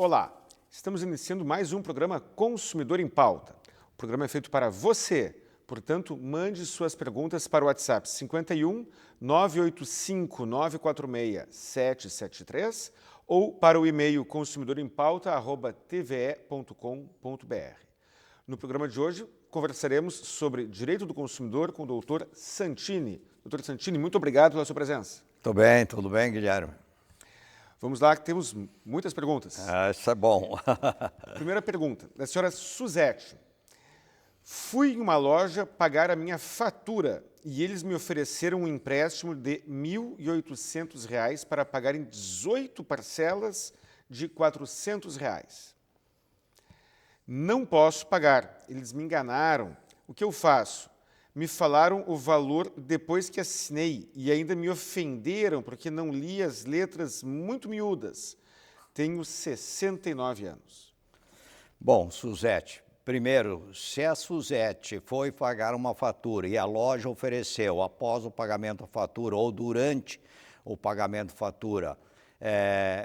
Olá, estamos iniciando mais um programa Consumidor em Pauta. O programa é feito para você, portanto, mande suas perguntas para o WhatsApp 51 985 946 773 ou para o e-mail consumidorempauta@tve.com.br. No programa de hoje, conversaremos sobre direito do consumidor com o Dr. Santini. Dr. Santini, muito obrigado pela sua presença. Tudo bem, Guilherme? Vamos lá, que temos muitas perguntas. Isso é bom. Primeira pergunta, da senhora Suzete. Fui em uma loja pagar a minha fatura e eles me ofereceram um empréstimo de R$ 1.800 para pagar em 18 parcelas de R$ 400. Não posso pagar, eles me enganaram. O que eu faço? Me falaram o valor depois que assinei e ainda me ofenderam porque não li as letras muito miúdas. Tenho 69 anos. Bom, Suzete, primeiro, se a Suzete foi pagar uma fatura e a loja ofereceu, após o pagamento da fatura ou durante o pagamento da fatura,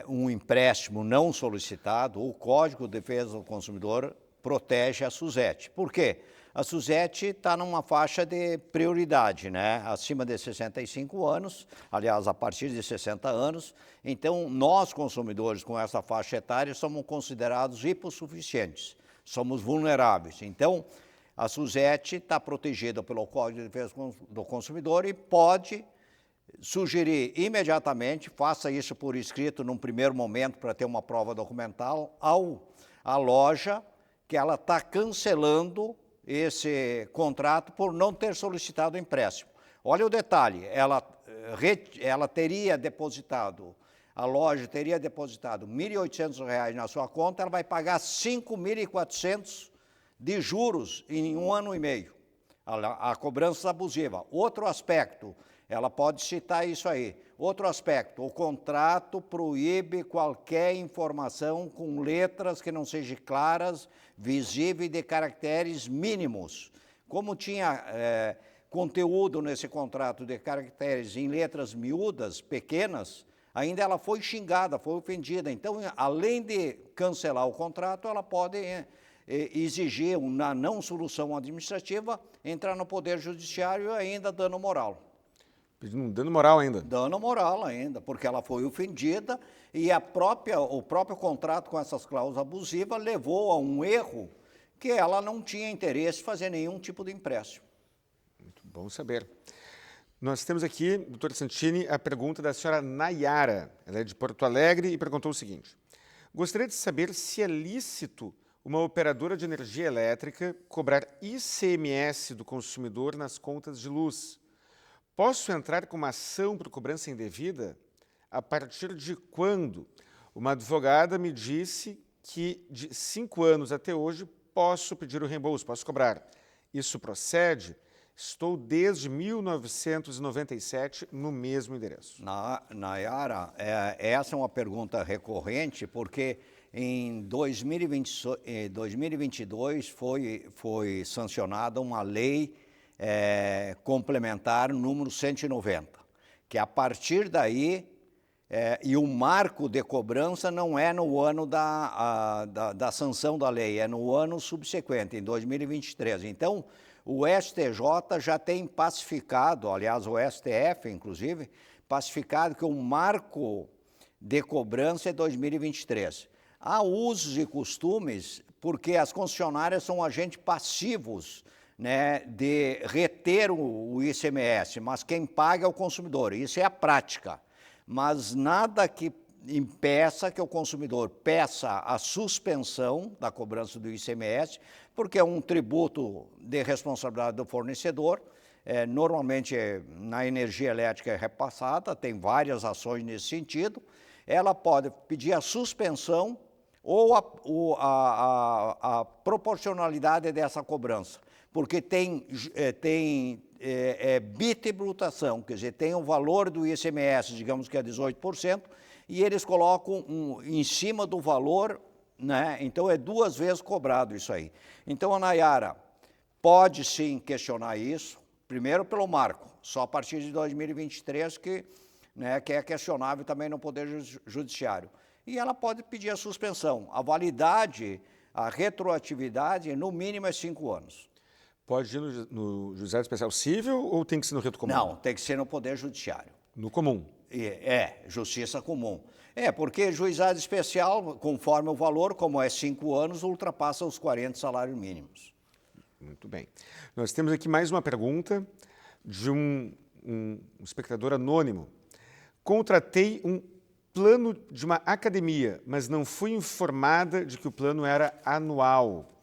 um empréstimo não solicitado, o Código de Defesa do Consumidor protege a Suzete. Por quê? A Suzete está numa faixa de prioridade, né? Acima de 65 anos, aliás, a partir de 60 anos. Então, nós, consumidores com essa faixa etária, somos considerados hipossuficientes, somos vulneráveis. Então, a Suzete está protegida pelo Código de Defesa do Consumidor e pode sugerir imediatamente, faça isso por escrito num primeiro momento para ter uma prova documental, à loja que ela está cancelando esse contrato por não ter solicitado o empréstimo. Olha o detalhe, ela teria depositado, a loja teria depositado R$ 1.800 na sua conta, ela vai pagar R$ 5.400 de juros em 1 ano e meio, a cobrança abusiva. Outro aspecto, ela pode citar isso aí. Outro aspecto, o contrato proíbe qualquer informação com letras que não sejam claras, visíveis e de caracteres mínimos. Como tinha conteúdo nesse contrato de caracteres em letras miúdas, pequenas, ainda ela foi xingada, foi ofendida. Então, além de cancelar o contrato, ela pode exigir uma não solução administrativa, entrar no Poder Judiciário e ainda dano moral. Pedindo um dano moral ainda. Dano moral ainda, porque ela foi ofendida e o próprio contrato com essas cláusulas abusivas levou a um erro que ela não tinha interesse em fazer nenhum tipo de empréstimo. Muito bom saber. Nós temos aqui, doutor Santini, a pergunta da senhora Nayara. Ela é de Porto Alegre e perguntou o seguinte. Gostaria de saber se é lícito uma operadora de energia elétrica cobrar ICMS do consumidor nas contas de luz. Posso entrar com uma ação por cobrança indevida? A partir de quando? Uma advogada me disse que de 5 anos até hoje posso pedir o reembolso, posso cobrar. Isso procede? Estou desde 1997 no mesmo endereço. Nayara, essa é uma pergunta recorrente porque em 2022 foi sancionada uma lei complementar número 190, que a partir daí, e o marco de cobrança não é no ano da sanção da lei, é no ano subsequente, em 2023. Então, o STJ já tem pacificado, aliás, o STF, inclusive, pacificado que o marco de cobrança é 2023. Há usos e costumes, porque as concessionárias são agentes passivos, né, de reter o ICMS, mas quem paga é o consumidor. Isso é a prática. Mas nada que impeça que o consumidor peça a suspensão da cobrança do ICMS, porque é um tributo de responsabilidade do fornecedor. Normalmente na energia elétrica é repassada, tem várias ações nesse sentido. Ela pode pedir a suspensão ou a proporcionalidade dessa cobrança, porque tem bitributação, quer dizer, tem o valor do ICMS, digamos que é 18%, e eles colocam em cima do valor, né? Então é 2 vezes cobrado isso aí. Então a Nayara pode sim questionar isso, primeiro pelo marco, só a partir de 2023 que é questionável também no Poder Judiciário. e ela pode pedir a suspensão. A validade, a retroatividade, no mínimo é 5 anos. Pode ir no juizado especial civil ou tem que ser no rito comum? Não, tem que ser no Poder Judiciário. No comum? Justiça comum. Porque juizado especial, conforme o valor, como é 5 anos, ultrapassa os 40 salários mínimos. Muito bem. Nós temos aqui mais uma pergunta de um espectador anônimo. Contratei um plano de uma academia, mas não fui informada de que o plano era anual.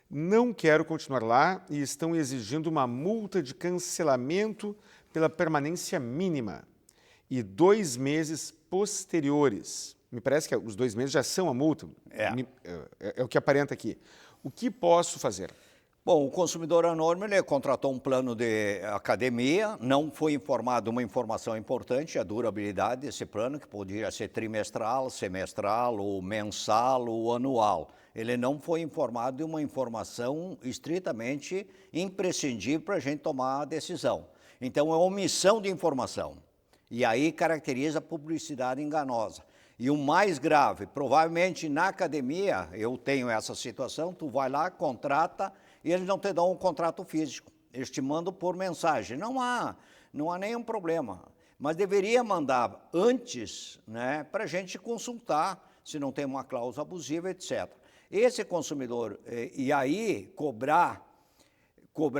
Não quero continuar lá e estão exigindo uma multa de cancelamento pela permanência mínima e 2 meses posteriores. Me parece que os 2 meses já são a multa. É o que aparenta aqui. O que posso fazer? Bom, o consumidor anônimo ele contratou um plano de academia, não foi informado uma informação importante, a durabilidade desse plano, que poderia ser trimestral, semestral, ou mensal, ou anual. Ele não foi informado de uma informação estritamente imprescindível para a gente tomar a decisão. Então, é omissão de informação. E aí caracteriza a publicidade enganosa. E o mais grave, provavelmente na academia, eu tenho essa situação, tu vai lá, contrata, e eles não te dão um contrato físico. Eles te mandam por mensagem. Não há nenhum problema. Mas deveria mandar antes, né, para a gente consultar se não tem uma cláusula abusiva, etc. Esse consumidor, e aí cobrar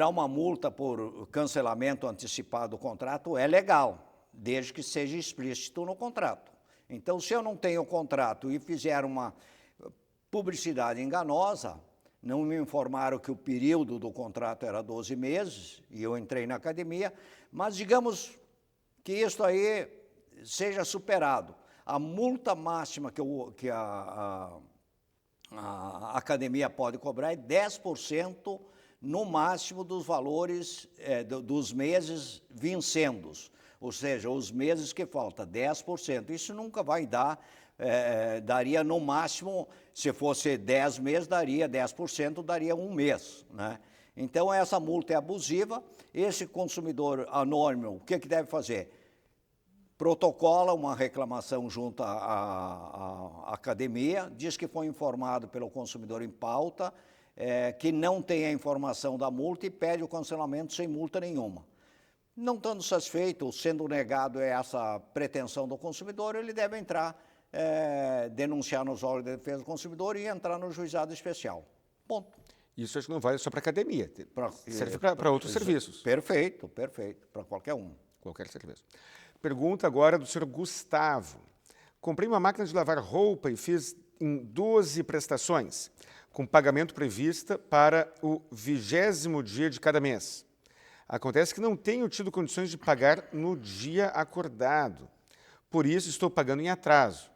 uma multa por cancelamento antecipado do contrato é legal, desde que seja explícito no contrato. Então, se eu não tenho contrato e fizer uma publicidade enganosa, não me informaram que o período do contrato era 12 meses, e eu entrei na academia, mas digamos que isso aí seja superado. A multa máxima que a academia pode cobrar é 10% no máximo dos valores dos meses vincendos, ou seja, os meses que faltam, 10%. Isso nunca vai dar, daria no máximo, se fosse 10 meses, daria 10%, daria 1 mês, né? Então, essa multa é abusiva. Esse consumidor anônimo, o que deve fazer? Protocola uma reclamação junto à academia, diz que foi informado pelo consumidor em pauta, que não tem a informação da multa e pede o cancelamento sem multa nenhuma. Não estando satisfeito, ou sendo negado essa pretensão do consumidor, ele deve entrar, denunciar nos órgãos de defesa do consumidor e entrar no juizado especial. Ponto. Isso acho que não vale só para academia, serve para outros serviços. Perfeito, para qualquer um. Qualquer serviço. Pergunta agora do senhor Gustavo. Comprei uma máquina de lavar roupa e fiz em 12 prestações, com pagamento prevista para o 20º dia de cada mês. Acontece que não tenho tido condições de pagar no dia acordado. Por isso, estou pagando em atraso.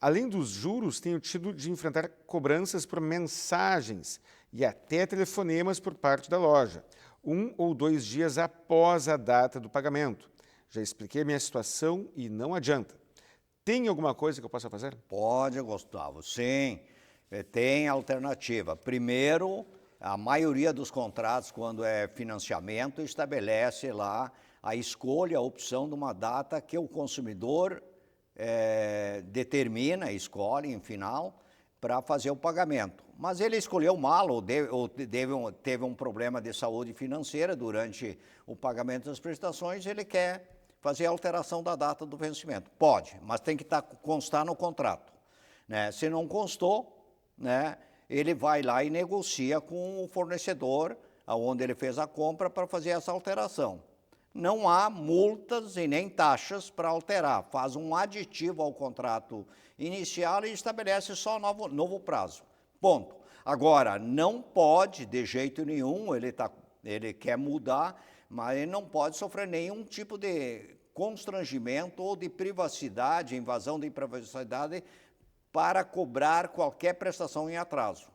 Além dos juros, tenho tido de enfrentar cobranças por mensagens e até telefonemas por parte da loja, 1 ou 2 dias após a data do pagamento. Já expliquei a minha situação e não adianta. Tem alguma coisa que eu possa fazer? Pode, Gustavo, sim. Tem alternativa. Primeiro, a maioria dos contratos, quando é financiamento, estabelece lá a escolha, a opção de uma data que o consumidor determina, escolhe, em final, para fazer o pagamento. Mas ele escolheu mal ou teve um problema de saúde financeira durante o pagamento das prestações, ele quer fazer a alteração da data do vencimento. Pode, mas tem que constar no contrato, né? Se não constou, né, ele vai lá e negocia com o fornecedor, onde ele fez a compra, para fazer essa alteração. Não há multas e nem taxas para alterar. Faz um aditivo ao contrato inicial e estabelece só novo prazo. Ponto. Agora, não pode, de jeito nenhum, ele quer mudar, mas ele não pode sofrer nenhum tipo de constrangimento ou de privacidade, invasão de privacidade, para cobrar qualquer prestação em atraso.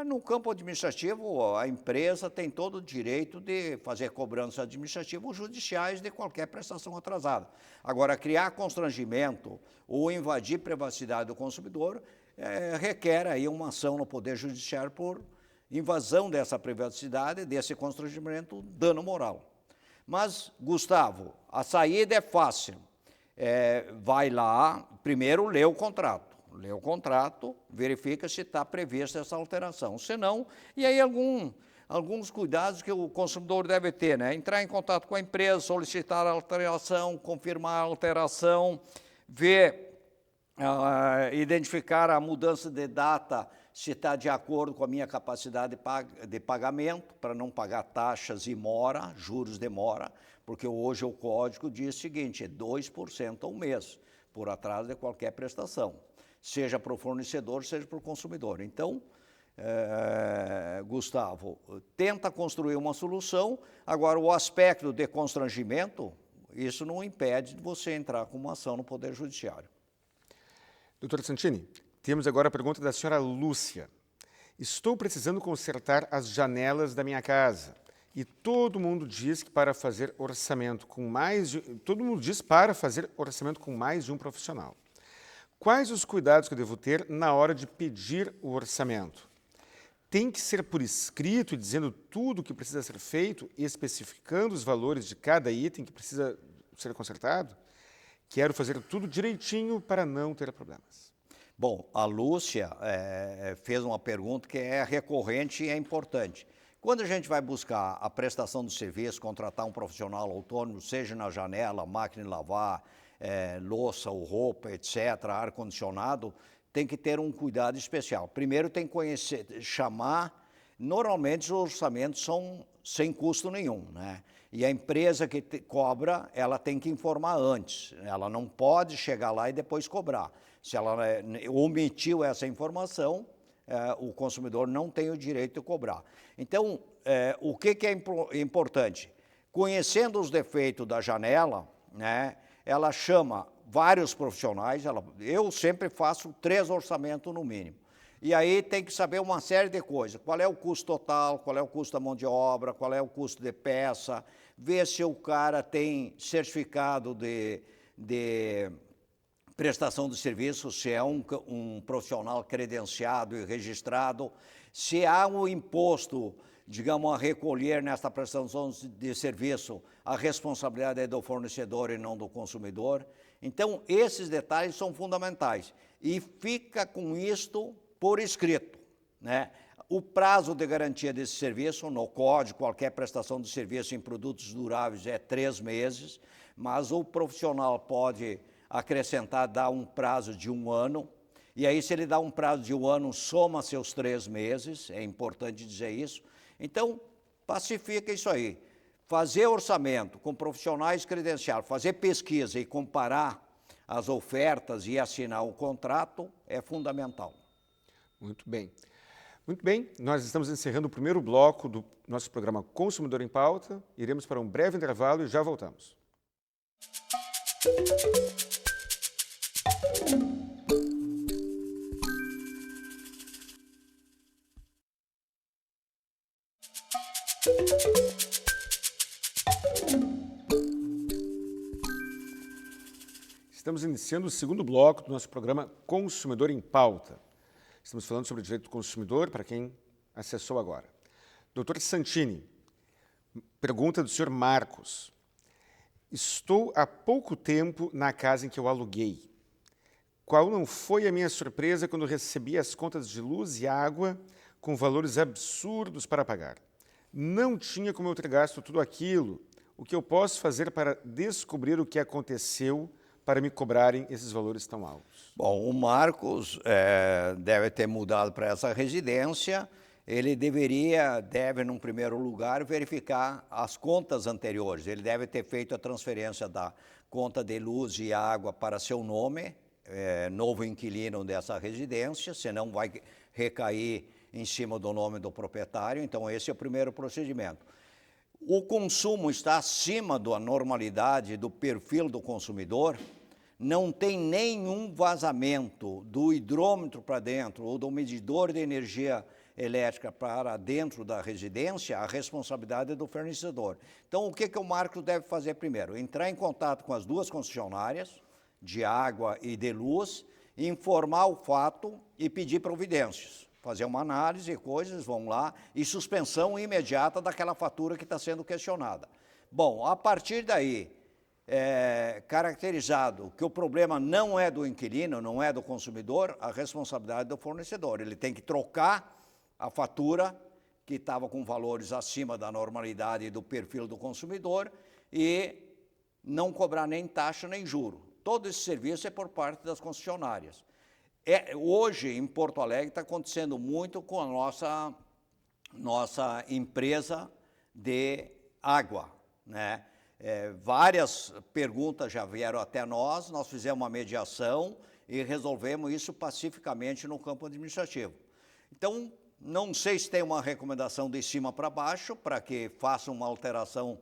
No campo administrativo, a empresa tem todo o direito de fazer cobranças administrativas ou judiciais de qualquer prestação atrasada. Agora, criar constrangimento ou invadir privacidade do consumidor requer aí uma ação no Poder Judiciário por invasão dessa privacidade, desse constrangimento, dano moral. Mas, Gustavo, a saída é fácil. vai lá, primeiro lê o contrato. Lê o contrato, verifica se está prevista essa alteração. Se não, e aí alguns cuidados que o consumidor deve ter, né? Entrar em contato com a empresa, solicitar a alteração, confirmar a alteração, ver, identificar a mudança de data, se está de acordo com a minha capacidade de pagamento, para não pagar taxas e mora, juros de mora, porque hoje o código diz o seguinte, é 2% ao mês, por atraso de qualquer prestação, seja para o fornecedor, seja para o consumidor. Então, Gustavo, tenta construir uma solução. Agora, o aspecto de constrangimento, isso não impede de você entrar com uma ação no Poder Judiciário. Doutor Santini, temos agora a pergunta da senhora Lúcia. Estou precisando consertar as janelas da minha casa e todo mundo diz que para fazer orçamento com mais de um profissional. Quais os cuidados que eu devo ter na hora de pedir o orçamento? Tem que ser por escrito, dizendo tudo o que precisa ser feito e especificando os valores de cada item que precisa ser consertado? Quero fazer tudo direitinho para não ter problemas. Bom, a Lúcia fez uma pergunta que é recorrente e é importante. Quando a gente vai buscar a prestação do serviço, contratar um profissional autônomo, seja na janela, máquina de lavar, louça ou roupa, etc., ar-condicionado, tem que ter um cuidado especial. Primeiro tem que conhecer, chamar, normalmente os orçamentos são sem custo nenhum, né? E a empresa que cobra, ela tem que informar antes, ela não pode chegar lá e depois cobrar. Se ela omitiu essa informação, o consumidor não tem o direito de cobrar. Então, o que é importante? Conhecendo os defeitos da janela, né, ela chama vários profissionais, eu sempre faço 3 orçamentos no mínimo. E aí tem que saber uma série de coisas. Qual é o custo total, qual é o custo da mão de obra, qual é o custo de peça, ver se o cara tem certificado de prestação de serviço, se é um profissional credenciado e registrado, se há um imposto, digamos, a recolher nesta prestação de serviço, a responsabilidade é do fornecedor e não do consumidor. Então, esses detalhes são fundamentais. E fica com isto por escrito, né? O prazo de garantia desse serviço, no código, qualquer prestação de serviço em produtos duráveis é 3 meses, mas o profissional pode acrescentar, dar um prazo de 1 ano, e aí se ele dá um prazo de 1 ano, soma seus 3 meses, é importante dizer isso. Então, pacifica isso aí. Fazer orçamento com profissionais credenciados, fazer pesquisa e comparar as ofertas e assinar o contrato é fundamental. Muito bem. Muito bem, nós estamos encerrando o primeiro bloco do nosso programa Consumidor em Pauta. Iremos para um breve intervalo e já voltamos. Estamos iniciando o segundo bloco do nosso programa Consumidor em Pauta. Estamos falando sobre o direito do consumidor, para quem acessou agora. Doutor Santini, pergunta do senhor Marcos. Estou há pouco tempo na casa em que eu aluguei. Qual não foi a minha surpresa quando recebi as contas de luz e água com valores absurdos para pagar? Não tinha como eu ter gasto tudo aquilo. O que eu posso fazer para descobrir o que aconteceu para me cobrarem esses valores tão altos? Bom, o Marcos deve ter mudado para essa residência. Ele deve, num primeiro lugar, verificar as contas anteriores. Ele deve ter feito a transferência da conta de luz e água para seu nome, novo inquilino dessa residência, senão vai recair em cima do nome do proprietário. Então, esse é o primeiro procedimento. O consumo está acima da normalidade do perfil do consumidor, não tem nenhum vazamento do hidrômetro para dentro ou do medidor de energia elétrica para dentro da residência, a responsabilidade é do fornecedor. Então, o que o Marcos deve fazer primeiro? Entrar em contato com as 2 concessionárias de água e de luz, informar o fato e pedir providências. Fazer uma análise e coisas, vão lá, e suspensão imediata daquela fatura que está sendo questionada. Bom, a partir daí, caracterizado que o problema não é do inquilino, não é do consumidor, a responsabilidade do fornecedor. Ele tem que trocar a fatura que estava com valores acima da normalidade do perfil do consumidor e não cobrar nem taxa nem juro. Todo esse serviço é por parte das concessionárias. Hoje, em Porto Alegre, está acontecendo muito com a nossa empresa de água, né? Várias perguntas já vieram até nós fizemos uma mediação e resolvemos isso pacificamente no campo administrativo. Então, não sei se tem uma recomendação de cima para baixo para que faça uma alteração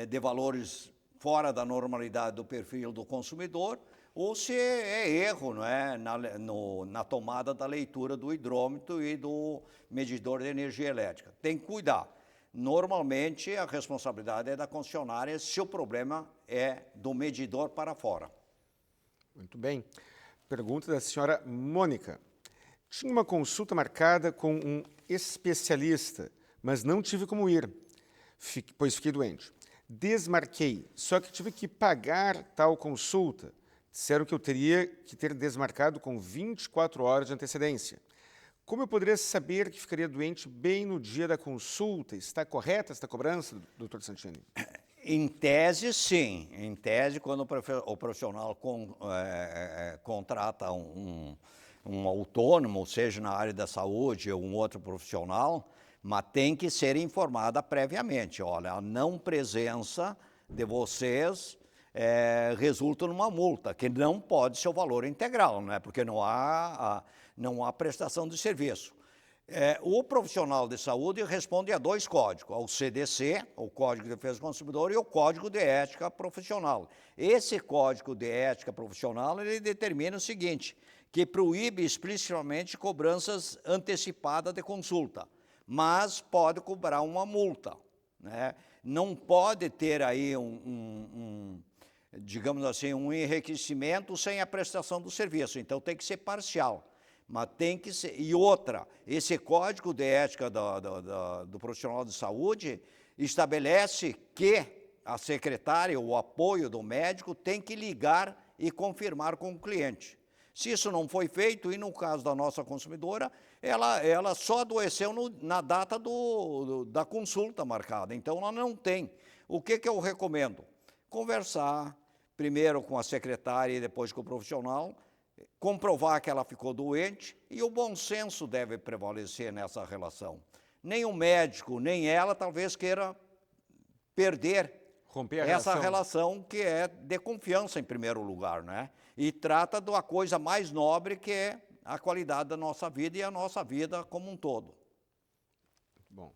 de valores fora da normalidade do perfil do consumidor, ou se é erro, não é, na tomada da leitura do hidrômetro e do medidor de energia elétrica. Tem que cuidar. Normalmente, a responsabilidade é da concessionária se o problema é do medidor para fora. Muito bem. Pergunta da senhora Mônica. Tinha uma consulta marcada com um especialista, mas não tive como ir, pois fiquei doente. Desmarquei, só que tive que pagar tal consulta. Disseram que eu teria que ter desmarcado com 24 horas de antecedência. Como eu poderia saber que ficaria doente bem no dia da consulta? Está correta esta cobrança, doutor Santini? Em tese, sim. Em tese, quando o profissional contrata um autônomo, seja na área da saúde ou um outro profissional, mas tem que ser informada previamente. Olha, a não presença de vocês resulta numa multa, que não pode ser o valor integral, né? Porque não há prestação de serviço. O profissional de saúde responde a 2 códigos, ao CDC, o Código de Defesa do Consumidor, e o Código de Ética Profissional. Esse Código de Ética Profissional, ele determina o seguinte, que proíbe explicitamente cobranças antecipadas de consulta, mas pode cobrar uma multa, né? Não pode ter aí digamos assim, um enriquecimento sem a prestação do serviço, então tem que ser parcial. Mas tem que ser. E outra, esse código de ética do profissional de saúde estabelece que a secretária, o apoio do médico, tem que ligar e confirmar com o cliente. Se isso não foi feito, e no caso da nossa consumidora, ela só adoeceu na data da consulta marcada, então ela não tem. O que eu recomendo? Conversar primeiro com a secretária e depois com o profissional, comprovar que ela ficou doente, e o bom senso deve prevalecer nessa relação. Nem o médico, nem ela talvez queira perder essa relação que é de confiança em primeiro lugar, né? E trata da coisa mais nobre, que é a qualidade da nossa vida e a nossa vida como um todo. Bom.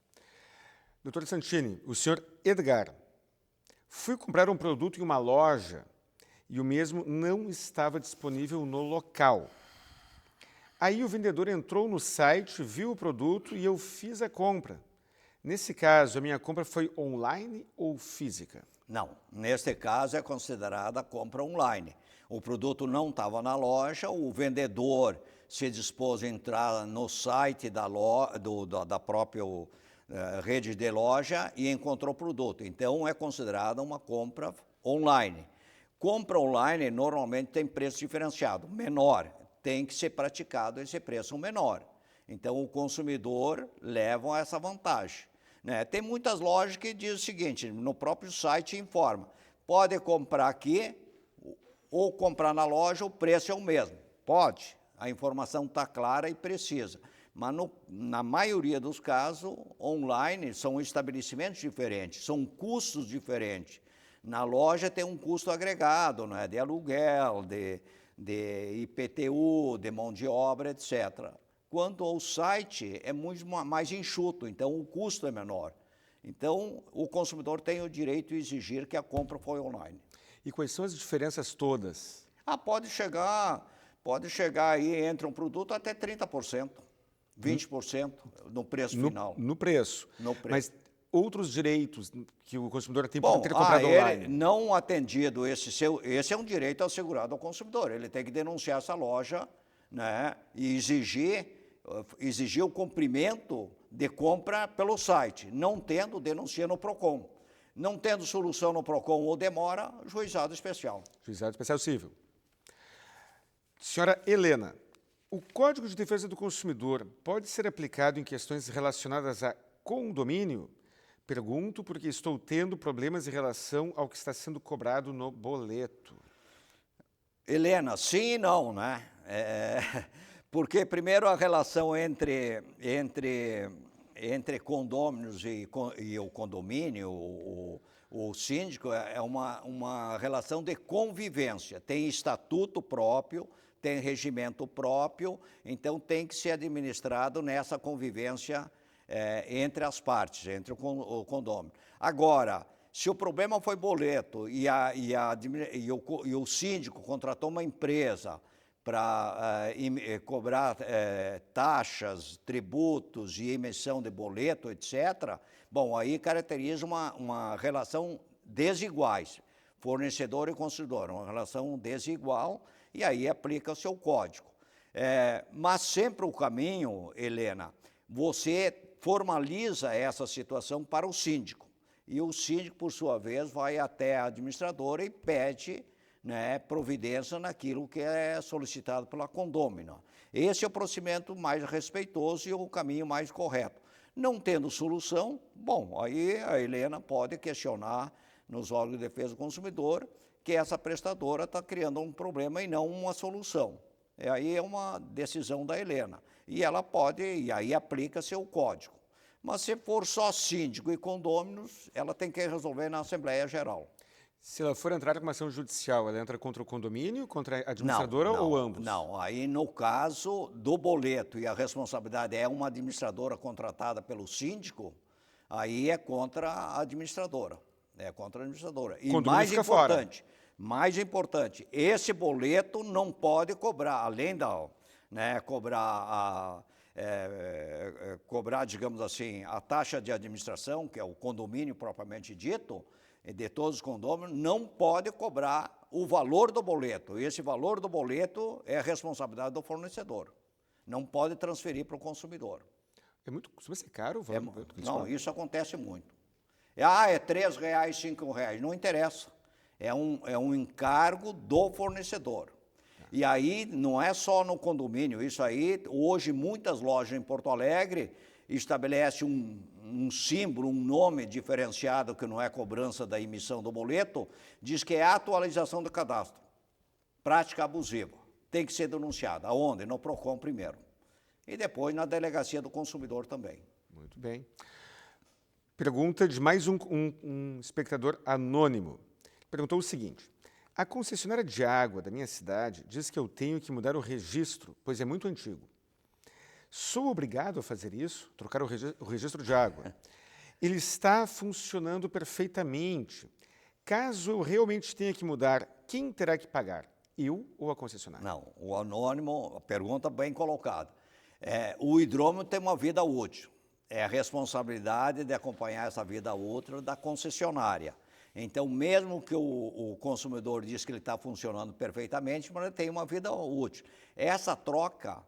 Doutor Santini, o senhor Edgar, fui comprar um produto em uma loja e o mesmo não estava disponível no local. Aí o vendedor entrou no site, viu o produto e eu fiz a compra. Nesse caso, a minha compra foi online ou física? Não, neste caso é considerada compra online. O produto não estava na loja, o vendedor se dispôs a entrar no site da própria rede de loja e encontrou o produto. Então, é considerada uma compra online. Compra online normalmente tem preço diferenciado, menor. Tem que ser praticado esse preço menor. Então, o consumidor leva essa vantagem, né? Tem muitas lojas que dizem o seguinte, no próprio site informa, pode comprar aqui ou comprar na loja, o preço é o mesmo. Pode, a informação está clara e precisa. Mas na maioria dos casos, online são estabelecimentos diferentes, são custos diferentes. Na loja tem um custo agregado, né, de aluguel, de IPTU, de mão de obra, etc. Quanto ao site, é muito mais enxuto, então o custo é menor. Então, o consumidor tem o direito de exigir que a compra foi online. E quais são as diferenças todas? Pode chegar aí entre um produto até 30%, 20% no preço final. No preço. No preço. Mas outros direitos que o consumidor tem por ter comprado online? Não atendido esse é um direito assegurado ao consumidor. Ele tem que denunciar essa loja, né, e exigir o cumprimento de compra pelo site. Não tendo, denuncia no PROCON. Não tendo solução no PROCON ou demora, juizado especial. Juizado Especial Civil. Senhora Helena, o Código de Defesa do Consumidor pode ser aplicado em questões relacionadas a condomínio? Pergunto porque estou tendo problemas em relação ao que está sendo cobrado no boleto. Helena, sim e não, né? Porque, primeiro, a relação entre condôminos e o condomínio, o síndico, é uma relação de convivência. Tem estatuto próprio, tem regimento próprio, então tem que ser administrado nessa convivência entre as partes, entre o condômino. Agora, se o problema foi boleto e o síndico contratou uma empresa para cobrar taxas, tributos e emissão de boleto, etc., bom, aí caracteriza uma relação desiguais, fornecedor e consumidor, uma relação desigual, e aí aplica o seu código. Mas sempre o caminho, Helena, você formaliza essa situação para o síndico, e o síndico, por sua vez, vai até a administradora e pede, né, providência naquilo que é solicitado pela condômina. Esse é o procedimento mais respeitoso e o caminho mais correto. Não tendo solução, bom, aí a Helena pode questionar nos órgãos de defesa do consumidor que essa prestadora está criando um problema e não uma solução. E aí é uma decisão da Helena. E ela pode, e aí aplica-se o código. Mas se for só síndico e condôminos, ela tem que resolver na Assembleia Geral. Se ela for entrar com uma ação judicial, ela entra contra o condomínio, contra a administradora ou ambos? Não, aí no caso do boleto e a responsabilidade é uma administradora contratada pelo síndico, aí é contra a administradora. É contra a administradora. E mais importante, esse boleto não pode cobrar, além da, né, cobrar, digamos assim, a taxa de administração, que é o condomínio propriamente dito, de todos os condôminos, não pode cobrar o valor do boleto. Esse valor do boleto é a responsabilidade do fornecedor. Não pode transferir para o consumidor. Costuma ser caro o valor? Não, isso acontece muito. É R$3, R$5, não interessa. É um encargo do fornecedor. E aí não é só no condomínio, isso aí, hoje muitas lojas em Porto Alegre estabelece um símbolo, um nome diferenciado que não é cobrança da emissão do boleto, diz que é atualização do cadastro. Prática abusiva. Tem que ser denunciada. Aonde? No PROCON primeiro. E depois na Delegacia do Consumidor também. Muito bem. Pergunta de mais um espectador anônimo. Perguntou o seguinte: a concessionária de água da minha cidade diz que eu tenho que mudar o registro, pois é muito antigo. Sou obrigado a fazer isso, trocar o registro de água? Ele está funcionando perfeitamente. Caso eu realmente tenha que mudar, quem terá que pagar? Eu ou a concessionária? Não, o anônimo, a pergunta bem colocada. O hidrômetro tem uma vida útil. É a responsabilidade de acompanhar essa vida útil da concessionária. Então, mesmo que o consumidor diz que ele está funcionando perfeitamente, mas ele tem uma vida útil. Essa troca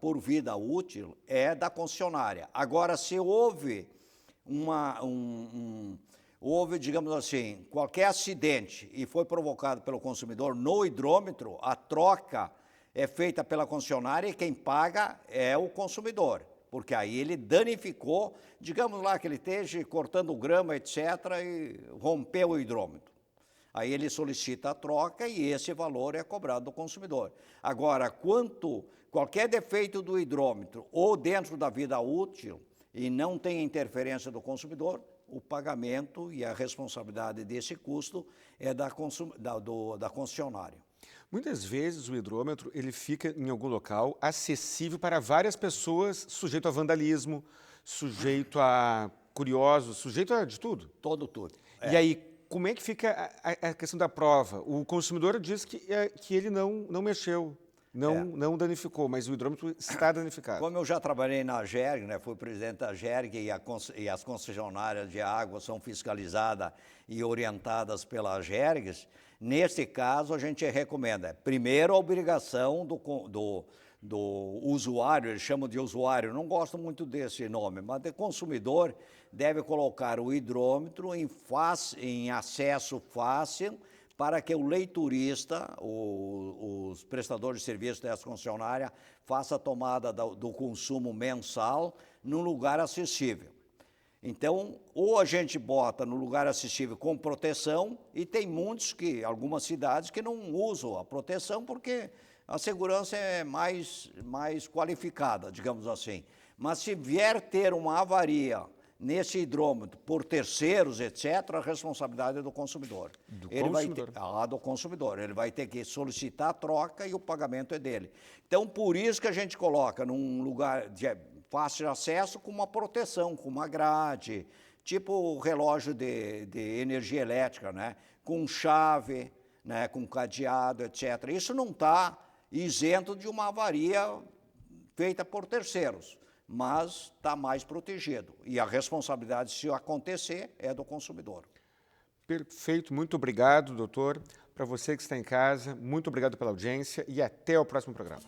por vida útil é da concessionária. Agora, se houve digamos assim, qualquer acidente e foi provocado pelo consumidor no hidrômetro, a troca é feita pela concessionária e quem paga é o consumidor, porque aí ele danificou, digamos lá que ele esteja cortando grama, etc., e rompeu o hidrômetro. Aí ele solicita a troca e esse valor é cobrado do consumidor. Agora, qualquer defeito do hidrômetro ou dentro da vida útil e não tem interferência do consumidor, o pagamento e a responsabilidade desse custo é da concessionária. Muitas vezes o hidrômetro ele fica em algum local acessível para várias pessoas, sujeito a vandalismo, sujeito a curiosos, sujeito a de tudo. Tudo. E aí, como é que fica a questão da prova? O consumidor diz que ele não mexeu, não danificou, mas o hidrômetro está danificado. Como eu já trabalhei na GERG, né, fui presidente da GERG e as concessionárias de água são fiscalizadas e orientadas pelas GERGs, nesse caso a gente recomenda, primeiro, a obrigação do usuário, eles chamam de usuário, não gosto muito desse nome, mas o consumidor deve colocar o hidrômetro em acesso fácil para que o leiturista, os prestadores de serviço dessa concessionária, faça a tomada do consumo mensal num lugar acessível. Então, ou a gente bota no lugar acessível com proteção, e tem algumas cidades que não usam a proteção porque a segurança é mais qualificada, digamos assim. Mas se vier ter uma avaria nesse hidrômetro por terceiros, etc., a responsabilidade é do consumidor. Do consumidor. Ele vai ter que solicitar a troca e o pagamento é dele. Então, por isso que a gente coloca num lugar de fácil acesso com uma proteção, com uma grade, tipo o relógio de energia elétrica, né? Com chave, né? Com cadeado, etc. Isso não está isento de uma avaria feita por terceiros, mas está mais protegido. E a responsabilidade, se acontecer, é do consumidor. Perfeito, muito obrigado, doutor. Para você que está em casa, muito obrigado pela audiência e até o próximo programa.